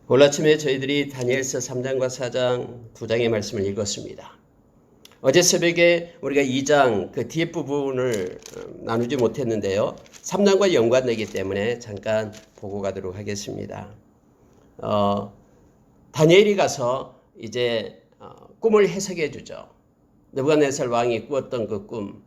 오늘 아침에 저희들이 다니엘서 3장과 4장 두 장의 말씀을 읽었습니다. 어제 새벽에 우리가 2장 그 뒤에 부분을 나누지 못했는데요. 3장과 연관되기 때문에 잠깐 보고 가도록 하겠습니다. 다니엘이 가서 이제 꿈을 해석해 주죠. 느부갓네살 왕이 꾸었던 그 꿈.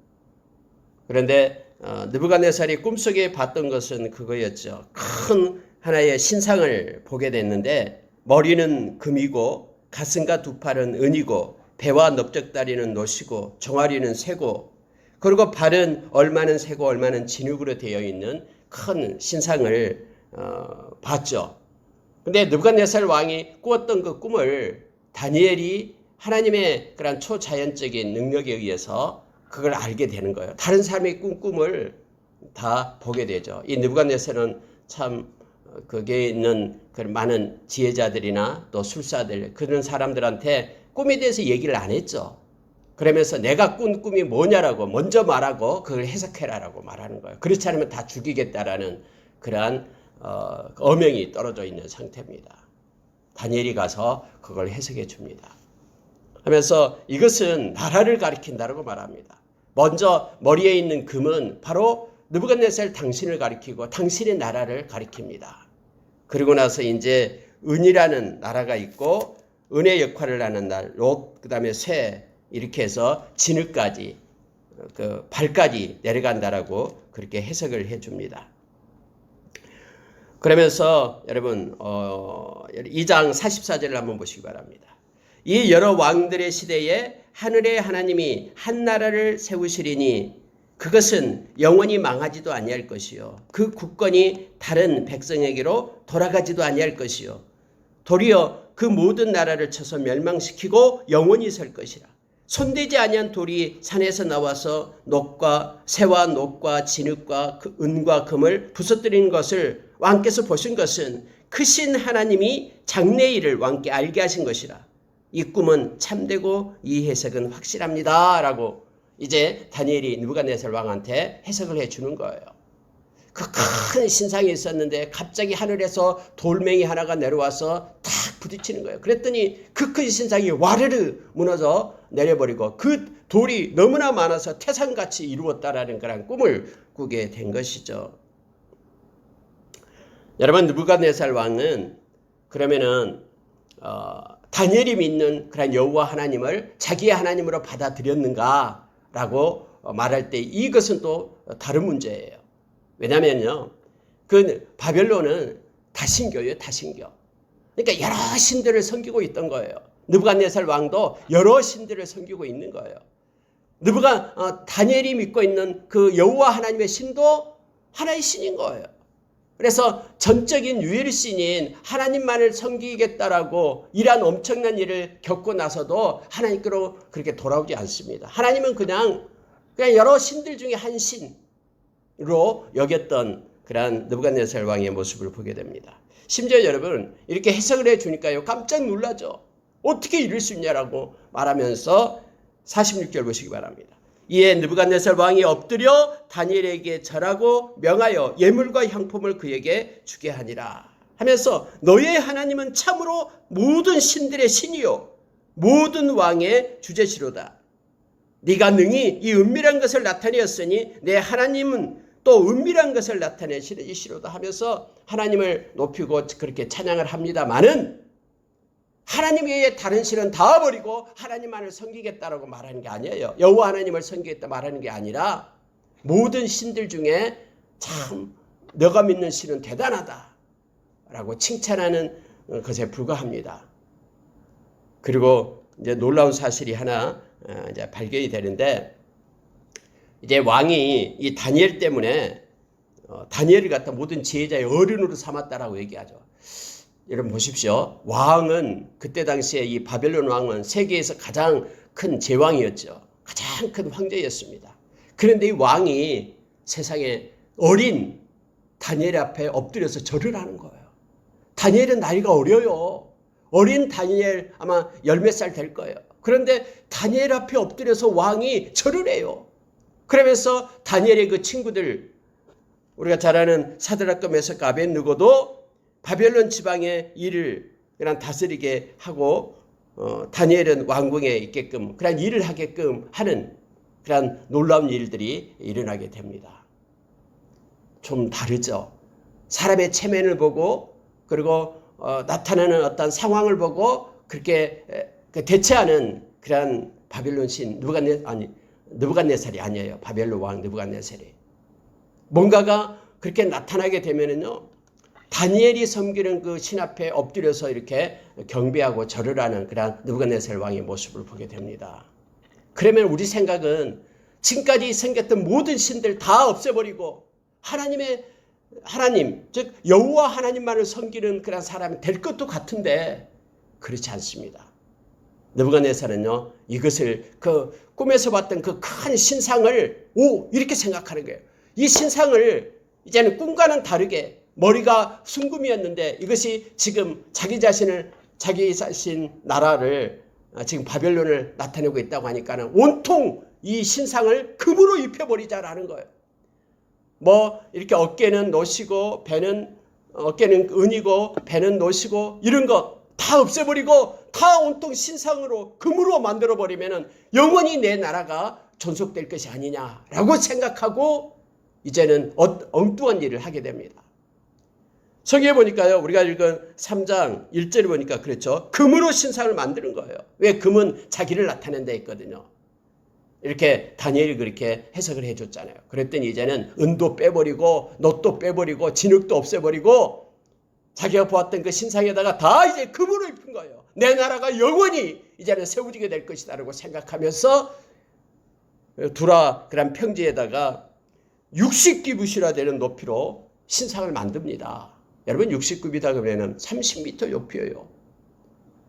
그런데 느부갓네살이 꿈속에 봤던 것은 그거였죠. 큰 하나의 신상을 보게 됐는데 머리는 금이고 가슴과 두 팔은 은이고 배와 넓적다리는 노시고 종아리는 쇠고 그리고 발은 얼마는 쇠고 얼마는 진흙으로 되어 있는 큰 신상을 봤죠. 근데 느부갓네살 왕이 꾸었던 그 꿈을 다니엘이 하나님의 그런 초자연적인 능력에 의해서 그걸 알게 되는 거예요. 다른 사람의 꿈을 다 보게 되죠. 이 느부갓네살은 참 거기에 있는 그런 많은 지혜자들이나 또 술사들 그런 사람들한테 꿈에 대해서 얘기를 안 했죠. 그러면서 내가 꾼 꿈이 뭐냐라고 먼저 말하고 그걸 해석해라라고 말하는 거예요. 그렇지 않으면 다 죽이겠다라는 그러한 어명이 떨어져 있는 상태입니다. 다니엘이 가서 그걸 해석해 줍니다. 하면서 이것은 나라를 가리킨다라고 말합니다. 먼저 머리에 있는 금은 바로 느부갓네살 당신을 가리키고 당신의 나라를 가리킵니다. 그리고 나서 이제 은이라는 나라가 있고 은의 역할을 하는 날, 롯, 그 다음에 쇠 이렇게 해서 진흙까지 그 발까지 내려간다라고 그렇게 해석을 해줍니다. 그러면서 여러분 2장 44절을 한번 보시기 바랍니다. 이 여러 왕들의 시대에 하늘의 하나님이 한 나라를 세우시리니 그것은 영원히 망하지도 아니할 것이요 그 국권이 다른 백성에게로 돌아가지도 아니할 것이요 도리어 그 모든 나라를 쳐서 멸망시키고 영원히 설 것이라. 손대지 아니한 돌이 산에서 나와서 녹과 새와 녹과 진흙과 은과 금을 부서뜨리는 것을 왕께서 보신 것은 크신 하나님이 장래일을 왕께 알게 하신 것이라. 이 꿈은 참되고 이 해석은 확실합니다. 라고 이제 다니엘이 느부갓네살 왕한테 해석을 해주는 거예요. 그 큰 신상이 있었는데 갑자기 하늘에서 돌멩이 하나가 내려와서 탁 부딪히는 거예요. 그랬더니 그 큰 신상이 와르르 무너져 내려버리고 그 돌이 너무나 많아서 태산같이 이루었다라는 그런 꿈을 꾸게 된 것이죠. 여러분 느부갓네살 왕은 그러면은 다니엘이 믿는 그런 여호와 하나님을 자기의 하나님으로 받아들였는가라고 말할 때 이것은 또 다른 문제예요. 왜냐면요, 그 바벨론은 다신교예요, 다신교. 그러니까 여러 신들을 섬기고 있던 거예요. 느부갓네살 왕도 여러 신들을 섬기고 있는 거예요. 다니엘이 믿고 있는 그 여호와 하나님의 신도 하나의 신인 거예요. 그래서 전적인 유일신인 하나님만을 섬기겠다라고 이러한 엄청난 일을 겪고 나서도 하나님께로 그렇게 돌아오지 않습니다. 하나님은 그냥 여러 신들 중에 한 신으로 여겼던 그러한 느부갓네살 왕의 모습을 보게 됩니다. 심지어 여러분 이렇게 해석을 해주니까요 깜짝 놀라죠. 어떻게 이럴 수 있냐라고 말하면서 46절 보시기 바랍니다. 이에 느부갓네살 왕이 엎드려 다니엘에게 절하고 명하여 예물과 향품을 그에게 주게 하니라 하면서 너의 하나님은 참으로 모든 신들의 신이요 모든 왕의 주제시로다. 네가 능히 이 은밀한 것을 나타내었으니 내 하나님은 또 은밀한 것을 나타내시리시로다 하면서 하나님을 높이고 그렇게 찬양을 합니다마는 하나님 외에 다른 신은 다 버리고 하나님만을 섬기겠다라고 말하는 게 아니에요. 여호와 하나님을 섬기겠다 말하는 게 아니라 모든 신들 중에 참 너가 믿는 신은 대단하다라고 칭찬하는 것에 불과합니다. 그리고 이제 놀라운 사실이 하나 이제 발견이 되는데 이제 왕이 이 다니엘 때문에 다니엘을 갖다 모든 지혜자의 어른으로 삼았다라고 얘기하죠. 여러분 보십시오. 왕은 그때 당시에 이 바벨론 왕은 세계에서 가장 큰 제왕이었죠. 가장 큰 황제였습니다. 그런데 이 왕이 세상에 어린 다니엘 앞에 엎드려서 절을 하는 거예요. 다니엘은 나이가 어려요. 어린 다니엘 아마 10몇 살 될 거예요. 그런데 다니엘 앞에 엎드려서 왕이 절을 해요. 그러면서 다니엘의 그 친구들 우리가 잘 아는 사드락과 메삭과 아벳느고도 바벨론 지방의 일을 그냥 다스리게 하고 다니엘은 왕궁에 있게끔 그런 일을 하게끔 하는 그런 놀라운 일들이 일어나게 됩니다. 좀 다르죠. 사람의 체면을 보고 그리고 나타나는 어떤 상황을 보고 그렇게 대체하는 그런 바벨론 신 느부갓네살이 아니에요. 바벨론 왕 느부갓네살이. 뭔가가 그렇게 나타나게 되면은요, 다니엘이 섬기는 그 신 앞에 엎드려서 이렇게 경배하고 절을 하는 그런 느부갓네살 왕의 모습을 보게 됩니다. 그러면 우리 생각은 지금까지 생겼던 모든 신들 다 없애버리고 하나님, 즉 여호와 하나님만을 섬기는 그런 사람이 될 것도 같은데 그렇지 않습니다. 느부갓네살은요, 이것을 그 꿈에서 봤던 그 큰 신상을 이렇게 생각하는 거예요. 이 신상을 이제는 꿈과는 다르게 머리가 순금이었는데 이것이 지금 자기 자신 나라를 지금 바벨론을 나타내고 있다고 하니까는 온통 이 신상을 금으로 입혀버리자라는 거예요. 뭐 이렇게 어깨는 노시고 어깨는 은이고 배는 노시고 이런 거 다 없애버리고 다 온통 신상으로 금으로 만들어버리면은 영원히 내 나라가 존속될 것이 아니냐라고 생각하고 이제는 엉뚱한 일을 하게 됩니다. 성경에 보니까요, 우리가 읽은 3장 1절에 보니까 그렇죠. 금으로 신상을 만드는 거예요. 왜? 금은 자기를 나타낸 데 있거든요. 이렇게 다니엘이 그렇게 해석을 해줬잖아요. 그랬더니 이제는 은도 빼버리고 놋도 빼버리고 진흙도 없애버리고 자기가 보았던 그 신상에다가 다 이제 금으로 입힌 거예요. 내 나라가 영원히 이제는 세워지게 될 것이다라고 생각하면서 두라 그런 평지에다가 60규빗이나 되는 높이로 신상을 만듭니다. 여러분 60규빗이다 그러면 30m 높이예요.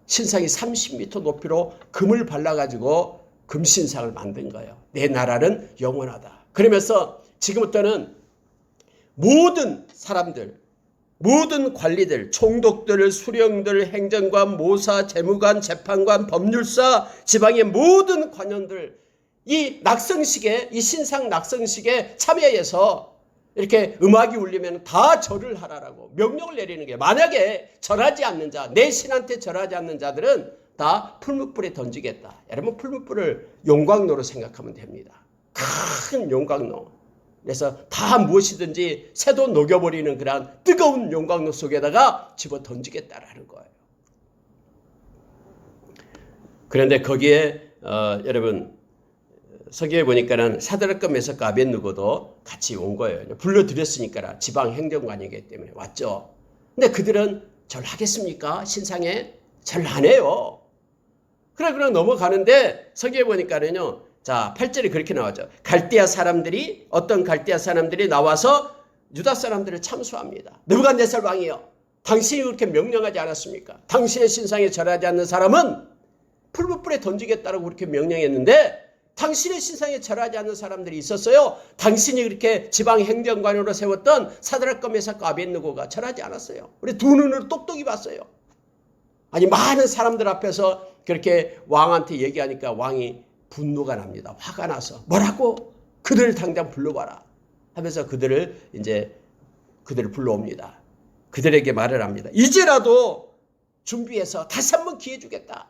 신상이 30m 높이로 금을 발라가지고 금신상을 만든 거예요. 내 나라는 영원하다. 그러면서 지금부터는 모든 사람들, 모든 관리들, 총독들, 수령들, 행정관, 모사, 재무관, 재판관, 법률사, 지방의 모든 관원들 이 낙성식에, 이 신상 낙성식에 참여해서 이렇게 음악이 울리면 다 절을 하라라고 명령을 내리는 게, 만약에 절하지 않는 자, 내 신한테 절하지 않는 자들은 다 풀무불에 던지겠다. 여러분 풀무불을 용광로로 생각하면 됩니다. 큰 용광로. 그래서 다 무엇이든지 새도 녹여버리는 그런 뜨거운 용광로 속에다가 집어 던지겠다라는 거예요. 그런데 거기에 여러분 서기에 보니까는 사드락과 메삭과 아벳느고도 같이 온 거예요. 불러들였으니까 지방 행정관이기 때문에 왔죠. 근데 그들은 절하겠습니까? 신상에 절 안 해요. 그래 넘어가는데 서기에 보니까는요. 자, 8절에 그렇게 나오죠. 어떤 갈대아 사람들이 나와서 유다 사람들을 참수합니다. 느부갓네살 왕이요, 당신이 그렇게 명령하지 않았습니까? 당신의 신상에 절하지 않는 사람은 풀무불에 던지겠다라고 그렇게 명령했는데 당신의 신상에 절하지 않는 사람들이 있었어요. 당신이 그렇게 지방 행정관으로 세웠던 사드락과 메삭과 아벳느고가 절하지 않았어요. 우리 두 눈으로 똑똑히 봤어요. 아니 많은 사람들 앞에서 그렇게 왕한테 얘기하니까 왕이 분노가 납니다. 화가 나서 뭐라고? 그들을 당장 불러봐라 하면서 그들을 불러옵니다. 그들에게 말을 합니다. 이제라도 준비해서 다시 한번 기회 주겠다.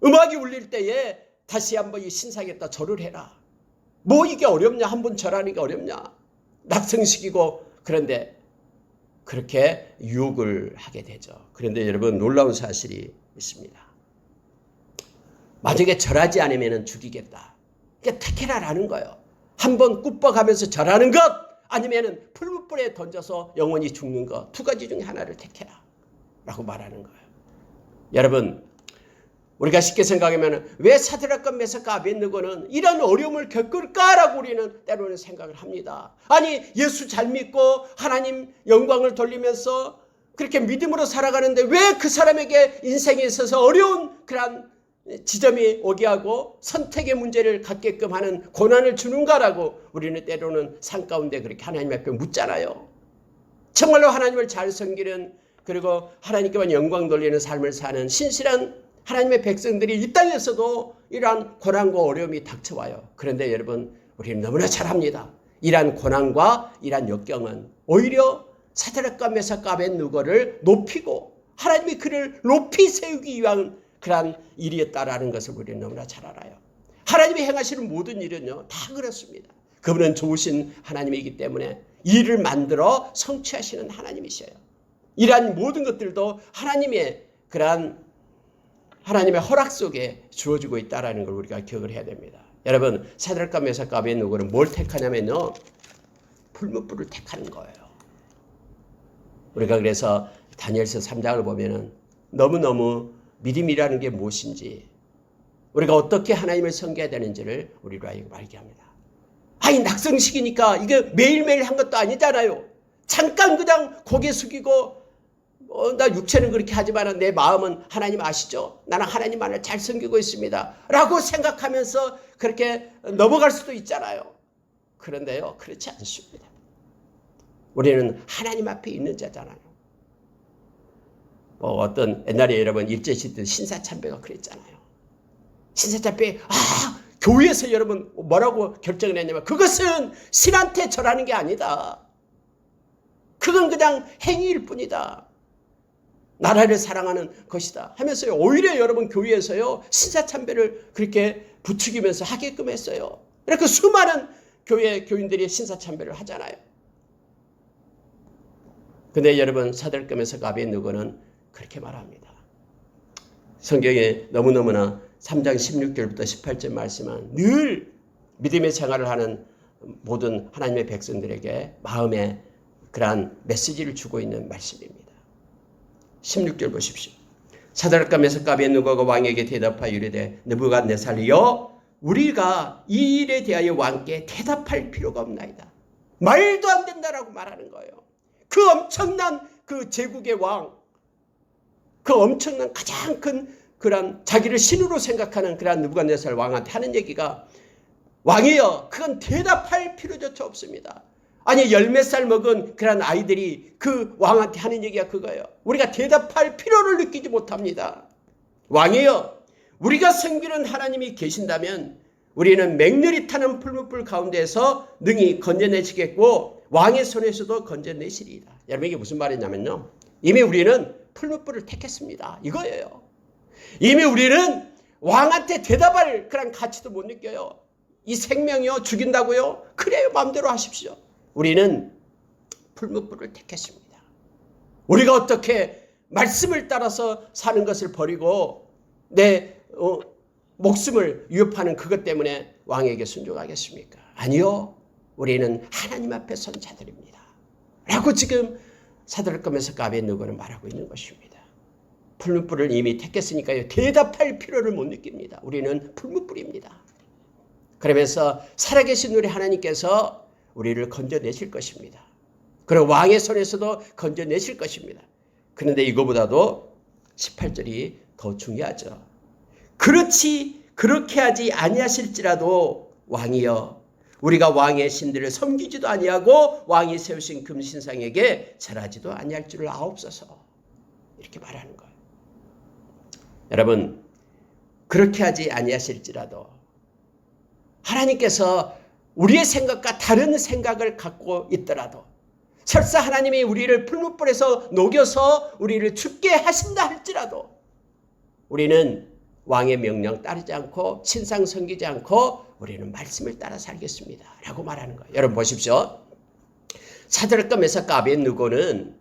음악이 울릴 때에 다시 한번 이 신상에다 절을 해라. 뭐 이게 어렵냐? 한번 절하는 게 어렵냐? 낙성식이고. 그런데 그렇게 유혹을 하게 되죠. 그런데 여러분 놀라운 사실이 있습니다. 만약에 절하지 않으면 죽이겠다. 그러니까 택해라라는 거예요. 한번 굽어가면서 절하는 것, 아니면 풀무불에 던져서 영원히 죽는 것, 두 가지 중에 하나를 택해라 라고 말하는 거예요. 여러분 우리가 쉽게 생각하면 왜 사드락과 메삭과 아벳느고는 이런 어려움을 겪을까라고 우리는 때로는 생각을 합니다. 아니 예수 잘 믿고 하나님 영광을 돌리면서 그렇게 믿음으로 살아가는데 왜 그 사람에게 인생에 있어서 어려운 그런 지점이 오게 하고 선택의 문제를 갖게끔 하는 고난을 주는가라고 우리는 때로는 삶 가운데 그렇게 하나님 앞에 묻잖아요. 정말로 하나님을 잘 섬기는, 그리고 하나님께만 영광 돌리는 삶을 사는 신실한 하나님의 백성들이 이 땅에서도 이러한 고난과 어려움이 닥쳐와요. 그런데 여러분 우리는 너무나 잘합니다. 이러한 고난과 이러한 역경은 오히려 사드락과 메삭과 아벳느고를 높이고 하나님이 그를 높이 세우기 위한 그러한 일이었다라는 것을 우리는 너무나 잘 알아요. 하나님이 행하시는 모든 일은요 다 그렇습니다. 그분은 좋으신 하나님이기 때문에 일을 만들어 성취하시는 하나님이셔요. 이러한 모든 것들도 하나님의 그러한 하나님의 허락 속에 주어지고 있다는 걸 우리가 기억을 해야 됩니다. 여러분, 사드락과 메삭과 아벳느고는 뭘 택하냐면요 풀무불을 택하는 거예요. 우리가 그래서 다니엘서 3장을 보면은 너무너무 믿음이라는 게 무엇인지, 우리가 어떻게 하나님을 섬겨야 되는지를 우리로 하여금 알게 합니다. 아니, 낙성식이니까 이게 매일매일 한 것도 아니잖아요. 잠깐 그냥 고개 숙이고 나 육체는 그렇게 하지만 내 마음은 하나님 아시죠? 나는 하나님만을 잘 섬기고 있습니다 라고 생각하면서 그렇게 넘어갈 수도 있잖아요. 그런데요, 그렇지 않습니다. 우리는 하나님 앞에 있는 자잖아요. 어떤 옛날에 여러분 일제시대 신사참배가 그랬잖아요. 신사참배, 교회에서 여러분 뭐라고 결정을 했냐면 그것은 신한테 절하는 게 아니다. 그건 그냥 행위일 뿐이다. 나라를 사랑하는 것이다 하면서요, 오히려 여러분 교회에서요 신사참배를 그렇게 부추기면서 하게끔 했어요. 그러니까 수많은 교회 교인들이 신사참배를 하잖아요. 근데 여러분 사드락과 메삭과 아벳느고는 그렇게 말합니다. 성경에 너무너무나 3장 16절부터 18절 말씀은 늘 믿음의 생활을 하는 모든 하나님의 백성들에게 마음에 그러한 메시지를 주고 있는 말씀입니다. 16절 보십시오. 사드락과 메삭과 아벳느고가 왕에게 대답하여 이르되 느부갓네살이여, 우리가 이 일에 대하여 왕께 대답할 필요가 없나이다. 말도 안 된다라고 말하는 거예요. 그 엄청난 그 제국의 왕, 그 엄청난 가장 큰 그런 자기를 신으로 생각하는 그런 느부갓네살 왕한테 하는 얘기가, 왕이여, 그건 대답할 필요조차 없습니다. 아니, 10몇 살 먹은 그런 아이들이 그 왕한테 하는 얘기가 그거예요. 우리가 대답할 필요를 느끼지 못합니다. 왕이여, 우리가 섬기는 하나님이 계신다면 우리는 맹렬히 타는 풀무불 가운데서 능히 건져내시겠고 왕의 손에서도 건져내시리이다. 여러분, 이게 무슨 말이냐면요, 이미 우리는 풀무불을 택했습니다 이거예요. 이미 우리는 왕한테 대답할 그런 가치도 못 느껴요. 이 생명이요 죽인다고요? 그래요, 마음대로 하십시오. 우리는 풀무불을 택했습니다. 우리가 어떻게 말씀을 따라서 사는 것을 버리고 내 목숨을 위협하는 그것 때문에 왕에게 순종하겠습니까? 아니요, 우리는 하나님 앞에 선 자들입니다 라고 지금 사드락과 메삭과 아벳느고는 말하고 있는 것입니다. 풀무불을 이미 택했으니까요, 대답할 필요를 못 느낍니다. 우리는 풀무불입니다. 그러면서 살아계신 우리 하나님께서 우리를 건져내실 것입니다. 그리고 왕의 손에서도 건져내실 것입니다. 그런데 이거보다도 18절이 더 중요하죠. 그렇게 하지 아니하실지라도 왕이여, 우리가 왕의 신들을 섬기지도 아니하고 왕이 세우신 금신상에게 절하지도 아니할 줄을 아옵소서. 이렇게 말하는 거예요. 여러분, 그렇게 하지 아니하실지라도 하나님께서 우리의 생각과 다른 생각을 갖고 있더라도, 설사 하나님이 우리를 풀무불에서 녹여서 우리를 죽게 하신다 할지라도 우리는 왕의 명령 따르지 않고 신상 섬기지 않고 우리는 말씀을 따라 살겠습니다 라고 말하는 거예요. 여러분 보십시오. 사드락과 메삭과 아벳느고는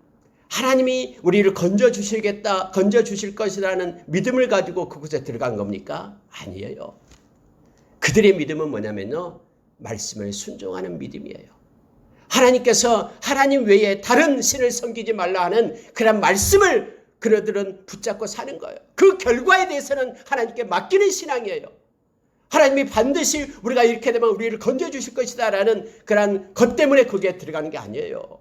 하나님이 우리를 건져주실 것이라는 믿음을 가지고 그곳에 들어간 겁니까? 아니에요. 그들의 믿음은 뭐냐면요, 말씀을 순종하는 믿음이에요. 하나님께서 하나님 외에 다른 신을 섬기지 말라 하는 그런 말씀을 그들은 붙잡고 사는 거예요. 그 결과에 대해서는 하나님께 맡기는 신앙이에요. 하나님이 반드시 우리가 이렇게 되면 우리를 건져주실 것이다 라는 그런 것 때문에 거기에 들어가는 게 아니에요.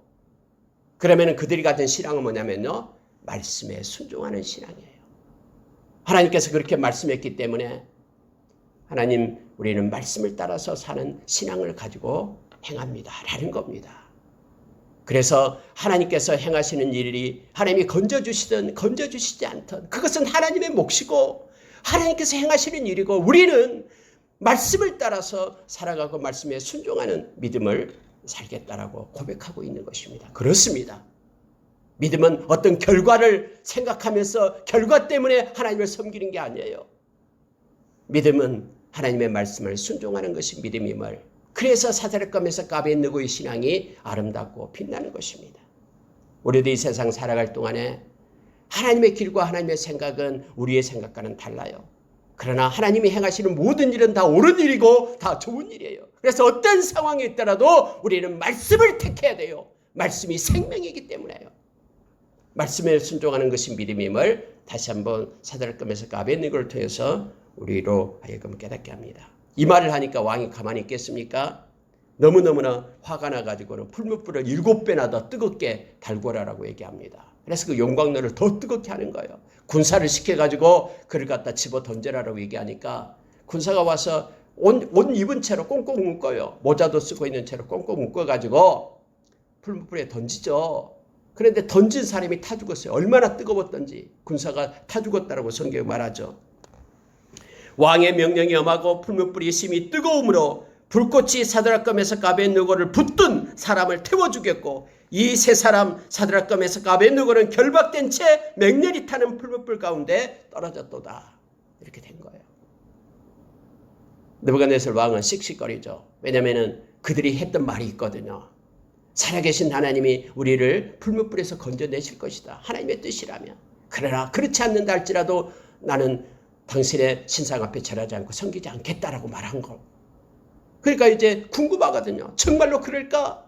그러면 그들이 가진 신앙은 뭐냐면요, 말씀에 순종하는 신앙이에요. 하나님께서 그렇게 말씀했기 때문에 하나님, 우리는 말씀을 따라서 사는 신앙을 가지고 행합니다 라는 겁니다. 그래서 하나님께서 행하시는 일이 하나님이 건져주시든 건져주시지 않든 그것은 하나님의 몫이고 하나님께서 행하시는 일이고, 우리는 말씀을 따라서 살아가고 말씀에 순종하는 믿음을 살겠다라고 고백하고 있는 것입니다. 그렇습니다. 믿음은 어떤 결과를 생각하면서 결과 때문에 하나님을 섬기는 게 아니에요. 믿음은 하나님의 말씀을 순종하는 것이 믿음임을. 그래서 사드락과 메삭과 아벳느고의 신앙이 아름답고 빛나는 것입니다. 우리도 이 세상 살아갈 동안에 하나님의 길과 하나님의 생각은 우리의 생각과는 달라요. 그러나 하나님이 행하시는 모든 일은 다 옳은 일이고 다 좋은 일이에요. 그래서 어떤 상황에 있더라도 우리는 말씀을 택해야 돼요. 말씀이 생명이기 때문에요. 말씀에 순종하는 것이 믿음임을 다시 한번 사드락과 메삭과 아벳느고를 통해서 우리로 하여금 깨닫게 합니다. 이 말을 하니까 왕이 가만히 있겠습니까? 너무너무나 화가 나가지고는 풀무불을 7배나 더 뜨겁게 달궈라라고 얘기합니다. 그래서 그 용광로를 더 뜨겁게 하는 거예요. 군사를 시켜가지고 그를 갖다 집어 던져라라고 얘기하니까 군사가 와서 옷 입은 채로 꽁꽁 묶어요. 모자도 쓰고 있는 채로 꽁꽁 묶어가지고 풀무불에 던지죠. 그런데 던진 사람이 타 죽었어요. 얼마나 뜨거웠던지 군사가 타 죽었다라고 성경에 말하죠. 왕의 명령이 엄하고 풀무불이 심히 뜨거움으로 불꽃이 사드락과 메삭과 아벳느고를 붙든 사람을 태워 죽였고 이 세 사람 사드락과 메삭과 아벳느고는 결박된 채 맹렬히 타는 풀무불 가운데 떨어졌도다. 이렇게 된 거예요. 느부갓네살 왕은 씩씩거리죠. 왜냐하면 그들이 했던 말이 있거든요. 살아계신 하나님이 우리를 풀무불에서 건져내실 것이다. 하나님의 뜻이라면. 그러나 그렇지 않는다 할지라도 나는 당신의 신상 앞에 절하지 않고 섬기지 않겠다라고 말한 거. 그러니까 이제 궁금하거든요. 정말로 그럴까?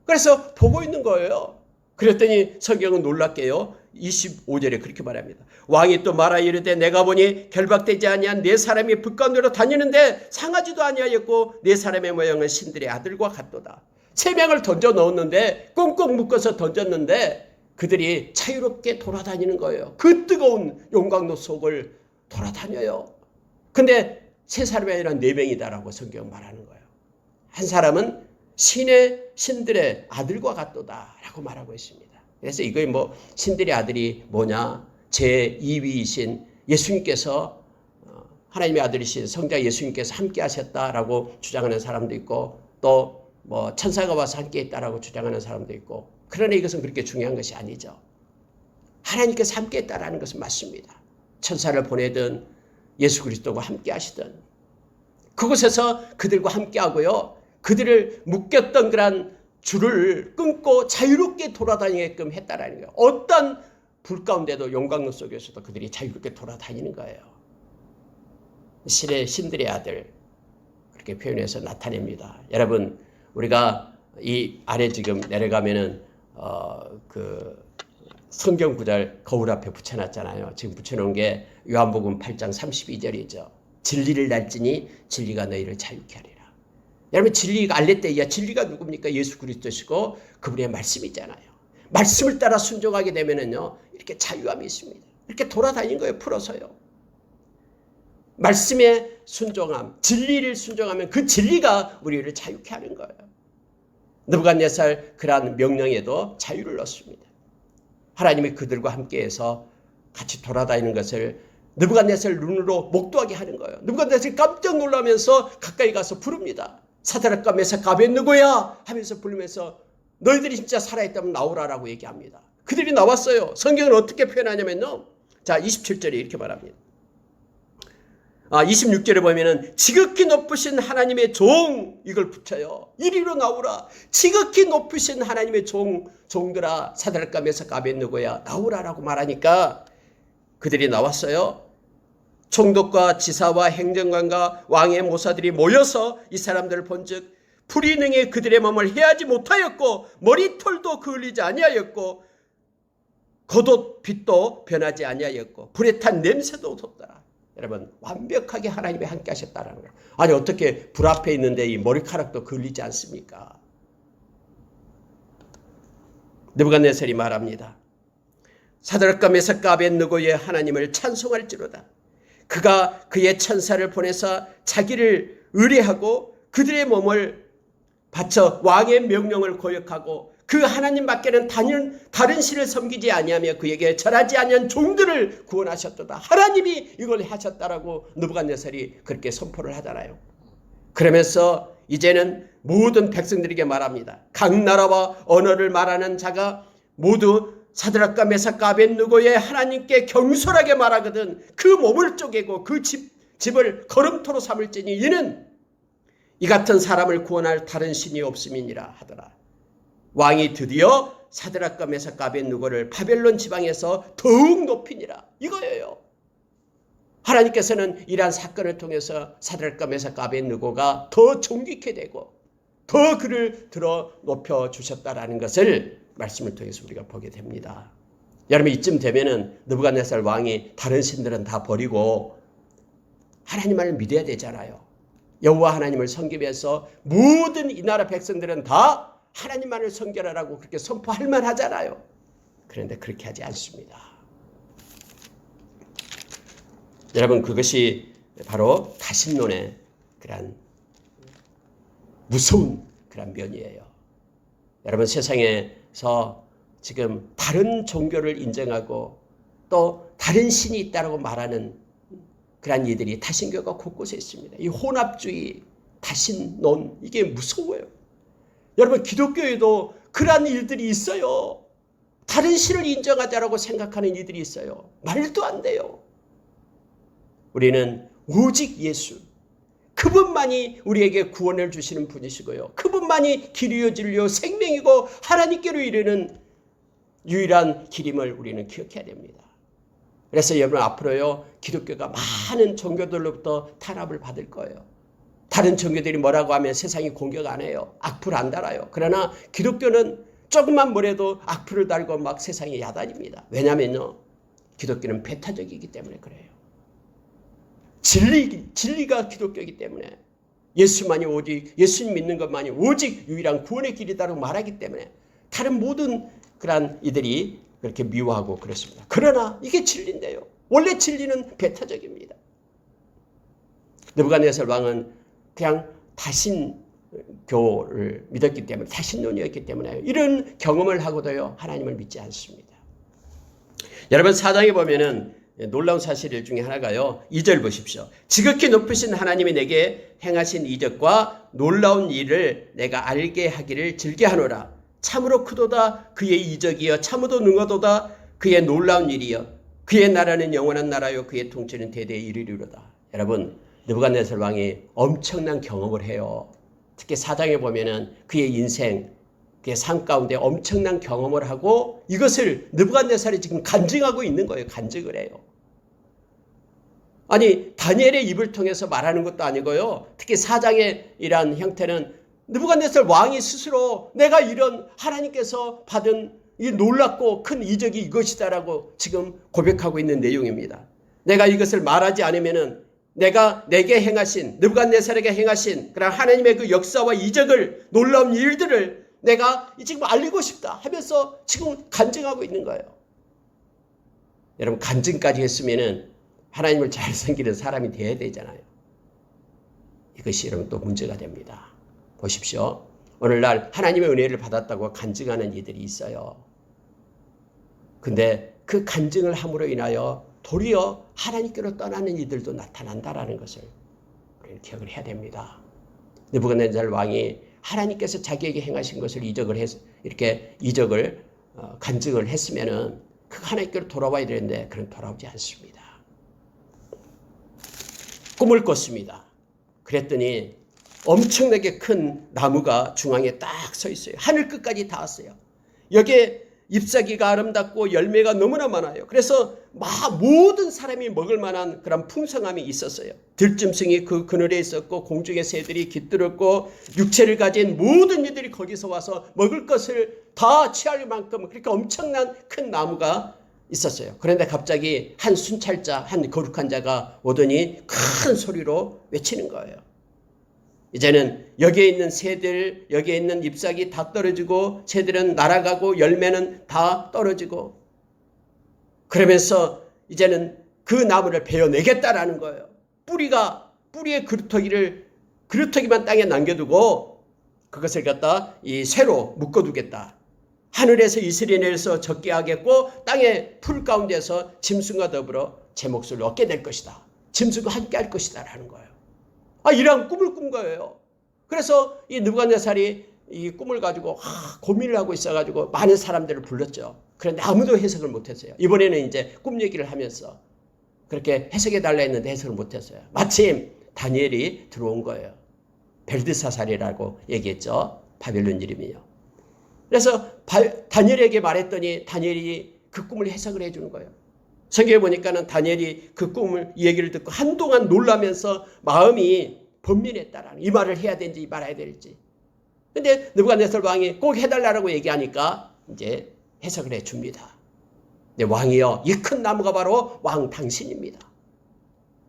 그래서 보고 있는 거예요. 그랬더니 성경은 놀랍게요. 25절에 그렇게 말합니다. 왕이 또 말하여 이르되 내가 보니 결박되지 아니한 네 사람이 불 가운데로 다니는데 상하지도 아니하였고 네 사람의 모양은 신들의 아들과 같도다. 3명을 던져 넣었는데 꽁꽁 묶어서 던졌는데 그들이 자유롭게 돌아다니는 거예요. 그 뜨거운 용광로 속을 돌아다녀요. 근데 3사람이 아니라 4명이다라고 성경 말하는 거예요. 한 사람은 신들의 아들과 같도다라고 말하고 있습니다. 그래서 이거 신들의 아들이 뭐냐? 제2위이신 예수님께서 하나님의 아들이신 성자 예수님께서 함께 하셨다라고 주장하는 사람도 있고 또 천사가 와서 함께 했다라고 주장하는 사람도 있고 그러나 이것은 그렇게 중요한 것이 아니죠. 하나님께서 함께 했다라는 것은 맞습니다. 천사를 보내든 예수 그리스도와 함께 하시든 그곳에서 그들과 함께 하고요. 그들을 묶였던 그런 줄을 끊고 자유롭게 돌아다니게끔 했다라는 거예요. 어떤 불 가운데도 용광로 속에서도 그들이 자유롭게 돌아다니는 거예요. 신들의 아들 그렇게 표현해서 나타냅니다. 여러분 우리가 이 아래 지금 내려가면은 그 성경 구절 거울 앞에 붙여놨잖아요. 지금 붙여놓은 게 요한복음 8장 32절이죠. 진리를 알지니 진리가 너희를 자유케 하리라. 여러분 진리가 알레theia 진리가 누굽니까? 예수 그리스도시고 그분의 말씀이잖아요. 말씀을 따라 순종하게 되면은요 이렇게 자유함이 있습니다. 이렇게 돌아다니는 거예요. 풀어서요. 말씀의 순종함, 진리를 순종하면 그 진리가 우리를 자유케 하는 거예요. 느부갓네살 그러한 명령에도 자유를 얻습니다. 하나님이 그들과 함께해서 같이 돌아다니는 것을 느부갓네살 눈으로 목도하게 하는 거예요. 느부갓네살이 깜짝 놀라면서 가까이 가서 부릅니다. 사드락과 메삭과 아벳느고야 하면서 부르면서 너희들이 진짜 살아있다면 나오라라고 얘기합니다. 그들이 나왔어요. 성경은 어떻게 표현하냐면요. 자 27절에 이렇게 말합니다. 26절에 보면은 지극히 높으신 하나님의 종 이걸 붙여요. 이리로 나오라. 지극히 높으신 하나님의 종들아 사드락과 메삭과 아벳느고야 나오라라고 말하니까 그들이 나왔어요. 총독과 지사와 행정관과 왕의 모사들이 모여서 이 사람들을 본즉 불이 능히 그들의 몸을 해하지 못하였고 머리털도 그을리지 아니하였고 겉옷 빛도 변하지 아니하였고 불에 탄 냄새도 없었더라. 여러분 완벽하게 하나님이 함께 하셨다는 거예요. 아니 어떻게 불 앞에 있는데 이 머리카락도 그을리지 않습니까? 느부갓네살이 말합니다. 사드락과 메삭과 아벳느고의 하나님을 찬송할지로다. 그가 그의 천사를 보내서 자기를 의뢰하고 그들의 몸을 바쳐 왕의 명령을 고역하고 그 하나님밖에는 다른 신을 섬기지 아니하며 그에게 절하지 아니한 종들을 구원하셨도다. 하나님이 이걸 하셨다라고 느부갓네살이 그렇게 선포를 하잖아요. 그러면서 이제는 모든 백성들에게 말합니다. 각 나라와 언어를 말하는 자가 모두 사드락과 메삭과 아벳느고의 하나님께 경솔하게 말하거든 그 몸을 쪼개고 그 집을 거름토로 삼을지니 이는 이 같은 사람을 구원할 다른 신이 없음이니라 하더라. 왕이 드디어 사드락과 메삭과 아벳느고를 바벨론 지방에서 더욱 높이니라 이거예요. 하나님께서는 이러한 사건을 통해서 사드락과 메삭과 아벳느고가 더 존귀케 되고 더 그를 들어 높여 주셨다라는 것을 말씀을 통해서 우리가 보게 됩니다. 여러분 이쯤 되면은 느부갓네살 왕이 다른 신들은 다 버리고 하나님만을 믿어야 되잖아요. 여호와 하나님을 섬기면서 모든 이 나라 백성들은 다 하나님만을 섬겨라라고 그렇게 선포할 만하잖아요. 그런데 그렇게 하지 않습니다. 여러분 그것이 바로 다신론의 그런 무서운 그런 면이에요. 여러분 세상에서 지금 다른 종교를 인정하고 또 다른 신이 있다고 말하는 그런 이들이 다신교가 곳곳에 있습니다. 이 혼합주의, 다신론 이게 무서워요. 여러분 기독교에도 그러한 일들이 있어요. 다른 신을 인정하자라고 생각하는 이들이 있어요. 말도 안 돼요. 우리는 오직 예수, 그분만이 우리에게 구원을 주시는 분이시고요. 그분만이 길이요 진리요 생명이고 하나님께로 이르는 유일한 길임을 우리는 기억해야 됩니다. 그래서 여러분 앞으로요 기독교가 많은 종교들로부터 탄압을 받을 거예요. 다른 종교들이 뭐라고 하면 세상이 공격 안 해요. 악플 안 달아요. 그러나 기독교는 조금만 뭐래도 악플을 달고 막 세상에 야단입니다. 왜냐면요 기독교는 배타적이기 때문에 그래요. 진리가 기독교이기 때문에 예수만이 오직 예수님 믿는 것만이 오직 유일한 구원의 길이다라고 말하기 때문에 다른 모든 그런 이들이 그렇게 미워하고 그렇습니다. 그러나 이게 진리인데요. 원래 진리는 배타적입니다. 느부갓네살 왕은 그냥 다신교를 믿었기 때문에 다신론이었기 때문에 이런 경험을 하고도요 하나님을 믿지 않습니다. 여러분 사장에 보면은 놀라운 사실 중에 하나가요. 2절 보십시오. 지극히 높으신 하나님이 내게 행하신 이적과 놀라운 일을 내가 알게 하기를 즐겨하노라. 참으로 크도다 그의 이적이여 참으로 능하도다 그의 놀라운 일이여 그의 나라는 영원한 나라요 그의 통치는 대대에 이르리로다. 여러분 느부갓네살 왕이 엄청난 경험을 해요. 특히 4장에 보면은 그의 인생 그의 삶 가운데 엄청난 경험을 하고 이것을 느부갓네살이 지금 간증하고 있는 거예요. 간증을 해요. 아니 다니엘의 입을 통해서 말하는 것도 아니고요. 특히 4장의 이러한 형태는 느부갓네살 왕이 스스로 내가 이런 하나님께서 받은 이 놀랍고 큰 이적이 이것이다라고 지금 고백하고 있는 내용입니다. 내가 이것을 말하지 않으면은 내가 내게 행하신 느부갓네살에게 행하신 그런 하나님의 그 역사와 이적을 놀라운 일들을 내가 지금 알리고 싶다 하면서 지금 간증하고 있는 거예요. 여러분 간증까지 했으면은 하나님을 잘 섬기는 사람이 되어야 되잖아요. 이것이 여러분 또 문제가 됩니다. 보십시오. 오늘날 하나님의 은혜를 받았다고 간증하는 이들이 있어요. 근데 그 간증을 함으로 인하여 도리어 하나님께로 떠나는 이들도 나타난다라는 것을 우리는 기억을 해야 됩니다. 느부갓네살 왕이 하나님께서 자기에게 행하신 것을 이렇게 이적을 간증을 했으면은 그 하나님께로 돌아와야 되는데 그런 돌아오지 않습니다. 꿈을 꿨습니다. 그랬더니 엄청나게 큰 나무가 중앙에 딱 서 있어요. 하늘 끝까지 닿았어요. 여기에 잎사귀가 아름답고 열매가 너무나 많아요. 그래서 모든 사람이 먹을 만한 그런 풍성함이 있었어요. 들짐승이 그 그늘에 있었고 공중의 새들이 깃들었고 육체를 가진 모든 이들이 거기서 와서 먹을 것을 다 취할 만큼 그렇게 엄청난 큰 나무가 있었어요. 그런데 갑자기 한 순찰자, 한 거룩한 자가 오더니 큰 소리로 외치는 거예요. 이제는 여기에 있는 새들, 여기에 있는 잎사귀 다 떨어지고 새들은 날아가고 열매는 다 떨어지고 그러면서 이제는 그 나무를 베어내겠다라는 거예요. 뿌리의 그루터기만 땅에 남겨두고 그것을 갖다 이 쇠로 묶어두겠다. 하늘에서 이슬이 내려서 젖게 하겠고 땅의 풀 가운데서 짐승과 더불어 제 몫을 얻게 될 것이다. 짐승과 함께 할 것이다 라는 거예요. 이런 꿈을 꾼 거예요. 그래서 이 느부갓네살이 이 꿈을 가지고 고민을 하고 있어가지고 많은 사람들을 불렀죠. 그런데 아무도 해석을 못했어요. 이번에는 이제 꿈 얘기를 하면서 그렇게 해석해 달라 했는데 해석을 못했어요. 마침 다니엘이 들어온 거예요. 벨드사살이라고 얘기했죠. 바벨론 이름이요. 그래서 다니엘에게 말했더니 다니엘이 그 꿈을 해석을 해주는 거예요. 성경에 보니까는 다니엘이 그 꿈을 이 얘기를 듣고 한동안 놀라면서 마음이 번민했다라는, 이 말을 해야 되는지 말아야 될지. 근데 느부갓네살 왕이 꼭 해달라고 얘기하니까 이제 해석을 해줍니다. 네, 왕이여, 이 큰 나무가 바로 왕 당신입니다.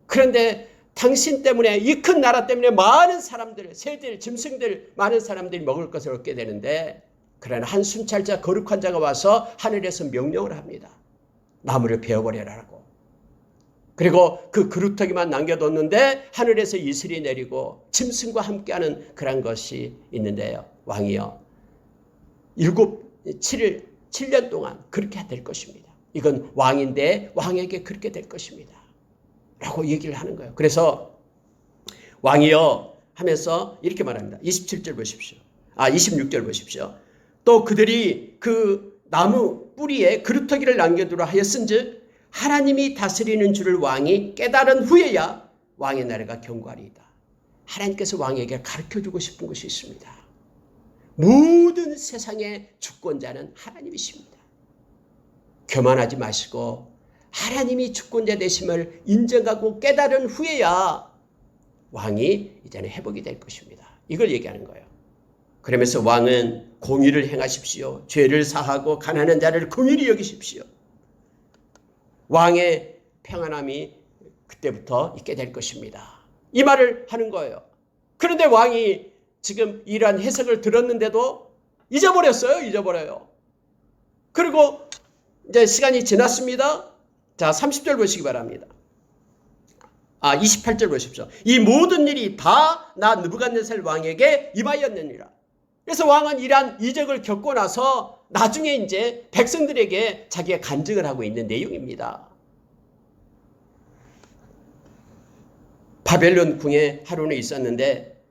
그런데 당신 때문에, 이 큰 나라 때문에 많은 사람들, 새들, 짐승들, 많은 사람들이 먹을 것을 얻게 되는데, 그러나 한 순찰자, 거룩한 자가 와서 하늘에서 명령을 합니다. 나무를 베어버려라라고. 그리고 그 그루터기만 남겨뒀는데 하늘에서 이슬이 내리고 짐승과 함께하는 그런 것이 있는데요. 왕이여, 7년 동안 그렇게 될 것입니다. 이건 왕인데 왕에게 그렇게 될 것입니다. 라고 얘기를 하는 거예요. 그래서 왕이여 하면서 이렇게 말합니다. 27절 보십시오. 26절 보십시오. 또 그들이 그 나무 뿌리에 그루터기를 남겨두라 하였은즉 하나님이 다스리는 줄을 왕이 깨달은 후에야 왕의 나라가 견고하리이다. 하나님께서 왕에게 가르쳐주고 싶은 것이 있습니다. 모든 세상의 주권자는 하나님이십니다. 교만하지 마시고 하나님이 주권자 되심을 인정하고 깨달은 후에야 왕이 이제는 회복이 될 것입니다. 이걸 얘기하는 거예요. 그러면서 왕은 공의를 행하십시오. 죄를 사하고 가난한 자를 긍휼히 여기십시오. 왕의 평안함이 그때부터 있게 될 것입니다. 이 말을 하는 거예요. 그런데 왕이 지금 이러한 해석을 들었는데도 잊어버려요. 그리고 이제 시간이 지났습니다. 자, 30절 보시기 바랍니다. 28절 보십시오. 이 모든 일이 다 나 느부갓네살 왕에게 임하였느니라. 그래서 왕은 이러한 이적을 겪고 나서 나중에 이제 백성들에게 자기가 간증을 하고 있는 내용입니다. 바벨론 궁에 하루는 있었는데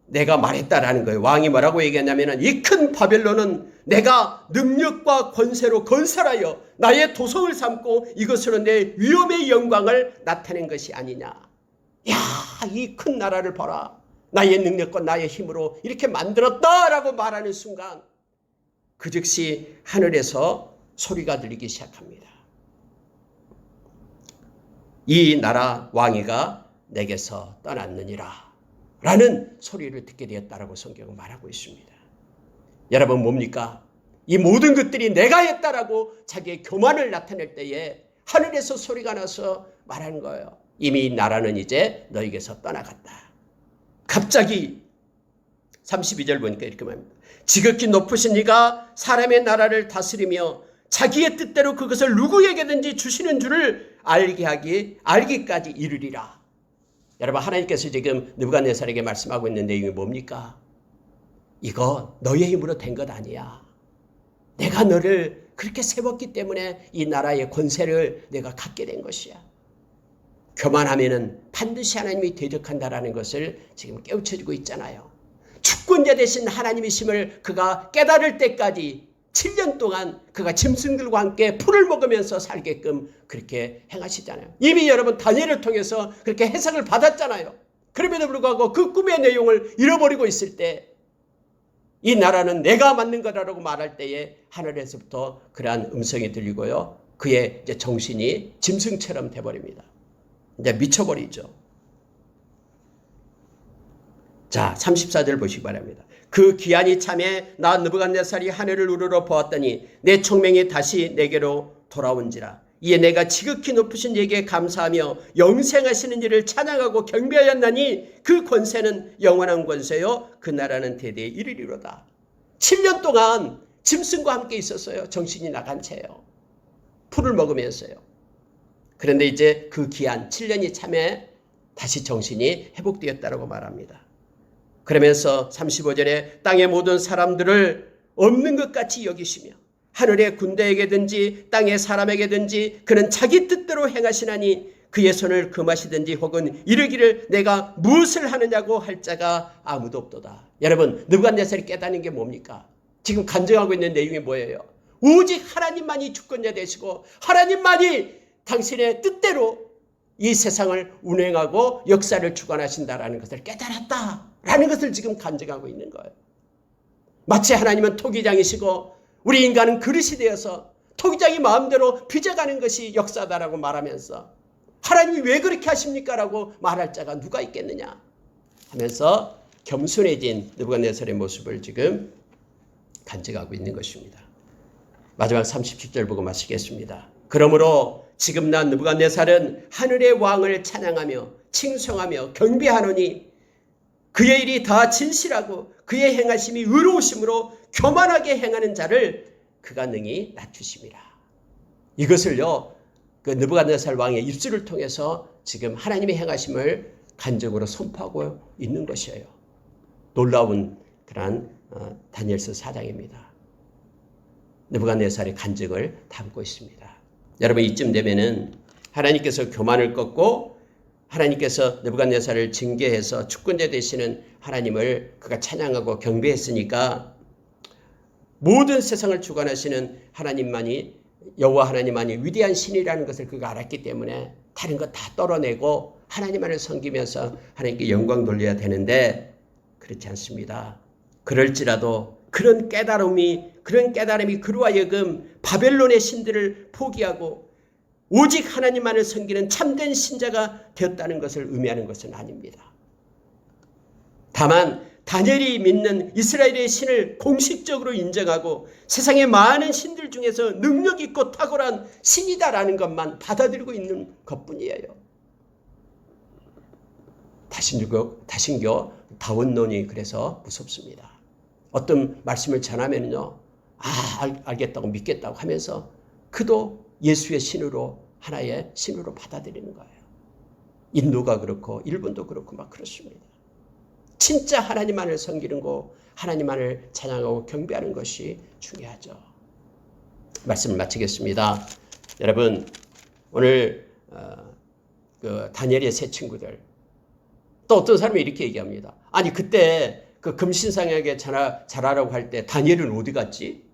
내가 말했다라는 거예요. 왕이 뭐라고 얘기했냐면 이 큰 바벨론은 내가 능력과 권세로 건설하여 나의 도성을 삼고 이것으로 내 위엄의 영광을 나타낸 것이 아니냐. 야, 이 큰 나라를 봐라. 나의 능력과 나의 힘으로 이렇게 만들었다라고 말하는 순간 그 즉시 하늘에서 소리가 들리기 시작합니다. 이 나라 왕위가 내게서 떠났느니라 라는 소리를 듣게 되었다라고 성경은 말하고 있습니다. 여러분 뭡니까? 이 모든 것들이 내가 했다라고 자기의 교만을 나타낼 때에 하늘에서 소리가 나서 말하는 거예요. 이미 이 나라는 이제 너에게서 떠나갔다. 갑자기 32절 보니까 이렇게 말합니다. 지극히 높으신 이가 사람의 나라를 다스리며 자기의 뜻대로 그것을 누구에게든지 주시는 줄을 알기까지 이르리라. 여러분, 하나님께서 지금 느부갓네살에게 말씀하고 있는 내용이 뭡니까? 이거 너의 힘으로 된 것 아니야. 내가 너를 그렇게 세웠기 때문에 이 나라의 권세를 내가 갖게 된 것이야. 교만하면은 반드시 하나님이 대적한다라는 것을 지금 깨우쳐주고 있잖아요. 주권자 되신 하나님이심을 그가 깨달을 때까지 7년 동안 그가 짐승들과 함께 풀을 먹으면서 살게끔 그렇게 행하시잖아요. 이미 여러분 다니엘을 통해서 그렇게 해석을 받았잖아요. 그럼에도 불구하고 그 꿈의 내용을 잃어버리고 있을 때 이 나라는 내가 만든 거라고 말할 때에 하늘에서부터 그러한 음성이 들리고요. 그의 이제 정신이 짐승처럼 돼버립니다. 이제 미쳐버리죠. 자, 34절 보시기 바랍니다. 그 기한이 참에 나 느부갓네살이 하늘을 우러러 보았더니 내 총명이 다시 내게로 돌아온지라. 이에 내가 지극히 높으신 이에게 감사하며 영생하시는 이를 찬양하고 경배하였나니 그 권세는 영원한 권세요 그 나라는 대대에 이르리로다. 7년 동안 짐승과 함께 있었어요. 정신이 나간 채요. 풀을 먹으면서요. 그런데 이제 그 기한 7년이 참에 다시 정신이 회복되었다고 말합니다. 그러면서 35절에 땅의 모든 사람들을 없는 것 같이 여기시며 하늘의 군대에게든지 땅의 사람에게든지 그는 자기 뜻대로 행하시나니 그의 손을 금하시든지 혹은 이르기를 내가 무엇을 하느냐고 할 자가 아무도 없도다. 여러분, 느부갓네살이 깨닫는 게 뭡니까? 지금 간증하고 있는 내용이 뭐예요? 오직 하나님만이 주권자 되시고 하나님만이 당신의 뜻대로 이 세상을 운행하고 역사를 주관하신다라는 것을 깨달았다라는 것을 지금 간증하고 있는 거예요. 마치 하나님은 토기장이시고 우리 인간은 그릇이 되어서 토기장이 마음대로 빚어가는 것이 역사다라고 말하면서 하나님이 왜 그렇게 하십니까? 라고 말할 자가 누가 있겠느냐 하면서 겸손해진 느부갓네살의 모습을 지금 간증하고 있는 것입니다. 마지막 37절 보고 마치겠습니다. 그러므로 지금 난 느부갓네살은 하늘의 왕을 찬양하며 칭송하며 경배하노니 그의 일이 다 진실하고 그의 행하심이 의로우심으로 교만하게 행하는 자를 그가 능히 낮추심이라. 이것을요, 그 느부갓네살 왕의 입술을 통해서 지금 하나님의 행하심을 간증으로 선포하고 있는 것이에요. 놀라운 그러한 다니엘서 4장입니다. 느부갓네살의 간증을 담고 있습니다. 여러분 이쯤 되면은 하나님께서 교만을 꺾고 하나님께서 느부갓네살을 징계해서 주권자 되시는 하나님을 그가 찬양하고 경배했으니까 모든 세상을 주관하시는 하나님만이 여호와 하나님만이 위대한 신이라는 것을 그가 알았기 때문에 다른 것 다 떨어내고 하나님만을 섬기면서 하나님께 영광 돌려야 되는데 그렇지 않습니다. 그럴지라도 그런 깨달음이 그로 하여금 바벨론의 신들을 포기하고 오직 하나님만을 섬기는 참된 신자가 되었다는 것을 의미하는 것은 아닙니다. 다만 다니엘이 믿는 이스라엘의 신을 공식적으로 인정하고 세상의 많은 신들 중에서 능력 있고 탁월한 신이다라는 것만 받아들이고 있는 것뿐이에요. 다신교 다원론이 그래서 무섭습니다. 어떤 말씀을 전하면요, 알겠다고 믿겠다고 하면서 그도 예수의 신으로 하나의 신으로 받아들이는 거예요. 인도가 그렇고 일본도 그렇고 막 그렇습니다. 진짜 하나님만을 섬기는 거, 하나님만을 찬양하고 경배하는 것이 중요하죠. 말씀을 마치겠습니다. 여러분 오늘 그 다니엘의 세 친구들 또 어떤 사람이 이렇게 얘기합니다. 아니 그때 그 금신상에게 잘하라고 할 때 다니엘은 어디 갔지?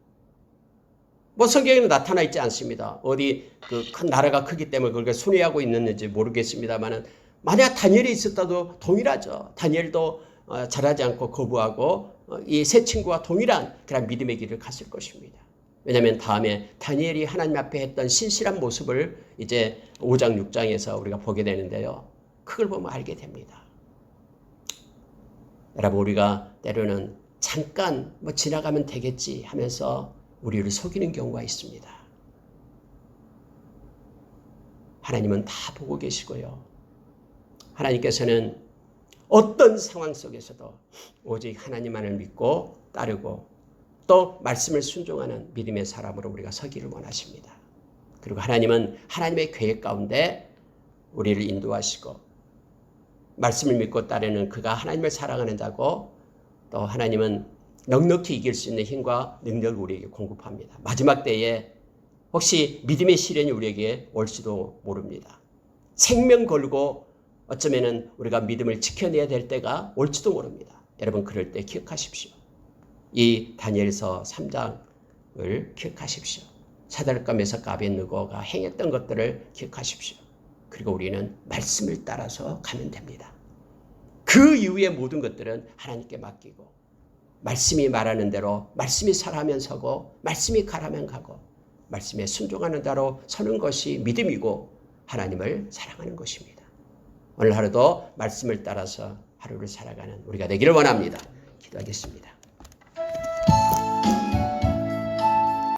뭐 성경에는 나타나 있지 않습니다. 어디 그 큰 나라가 크기 때문에 그걸 순회하고 있는지 모르겠습니다만은 만약 다니엘이 있었다도 동일하죠. 다니엘도 잘하지 않고 거부하고 이 세 친구와 동일한 그런 믿음의 길을 갔을 것입니다. 왜냐하면 다음에 다니엘이 하나님 앞에 했던 신실한 모습을 이제 5장 6장에서 우리가 보게 되는데요. 그걸 보면 알게 됩니다. 여러분 우리가 때로는 잠깐 뭐 지나가면 되겠지 하면서 우리를 속이는 경우가 있습니다. 하나님은 다 보고 계시고요. 하나님께서는 어떤 상황 속에서도 오직 하나님만을 믿고 따르고 또 말씀을 순종하는 믿음의 사람으로 우리가 서기를 원하십니다. 그리고 하나님은 하나님의 계획 가운데 우리를 인도하시고 말씀을 믿고 따르는 그가 하나님을 사랑하는 자고 또 하나님은 넉넉히 이길 수 있는 힘과 능력을 우리에게 공급합니다. 마지막 때에 혹시 믿음의 시련이 우리에게 올지도 모릅니다. 생명 걸고 어쩌면은 우리가 믿음을 지켜내야 될 때가 올지도 모릅니다. 여러분 그럴 때 기억하십시오. 이 다니엘서 3장을 기억하십시오. 사드락과 메삭과 아벳느고가 행했던 것들을 기억하십시오. 그리고 우리는 말씀을 따라서 가면 됩니다. 그 이후의 모든 것들은 하나님께 맡기고 말씀이 말하는 대로 말씀이 서라면 서고 말씀이 가라면 가고 말씀에 순종하는 대로 서는 것이 믿음이고 하나님을 사랑하는 것입니다. 오늘 하루도 말씀을 따라서 하루를 살아가는 우리가 되기를 원합니다. 기도하겠습니다.